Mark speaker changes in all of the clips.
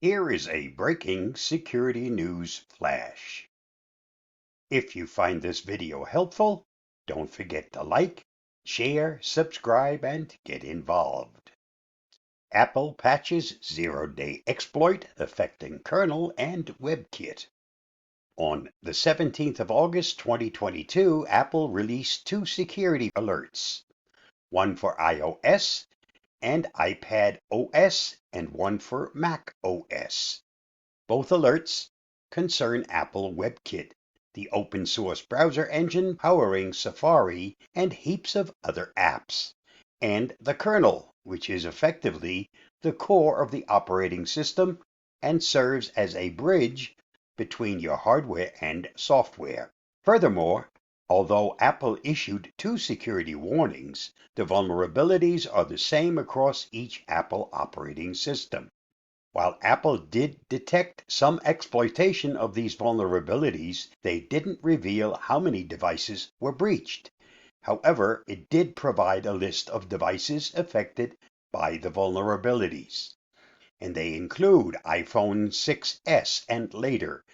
Speaker 1: Here is a breaking security news flash. If you find this video helpful, don't forget to like, share, subscribe, and get involved. Apple patches zero-day exploit affecting kernel and WebKit. On the 17th of August 2022, Apple released two security alerts, one for iOS and iPad OS and one for Mac OS. Both alerts concern Apple WebKit, the open source browser engine powering Safari and heaps of other apps, and the kernel, which is effectively the core of the operating system and serves as a bridge between your hardware and software. Furthermore, although Apple issued two security warnings, the vulnerabilities are the same across each Apple operating system. While Apple did detect some exploitation of these vulnerabilities, they didn't reveal how many devices were breached. However, it did provide a list of devices affected by the vulnerabilities, and they include iPhone 6s and later,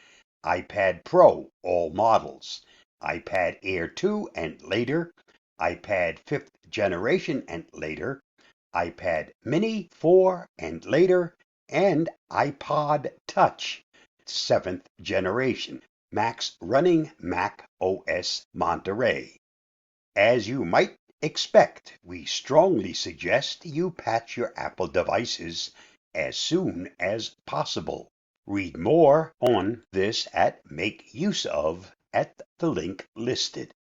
Speaker 1: iPad Pro, all models, iPad Air 2 and later, iPad 5th generation and later, iPad Mini 4 and later, and iPod Touch 7th generation, Macs running Mac OS Monterey. As you might expect, we strongly suggest you patch your Apple devices as soon as possible. Read more on this at Make Use Of at the link listed.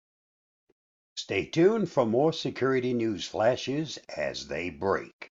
Speaker 1: Stay tuned for more security news flashes as they break.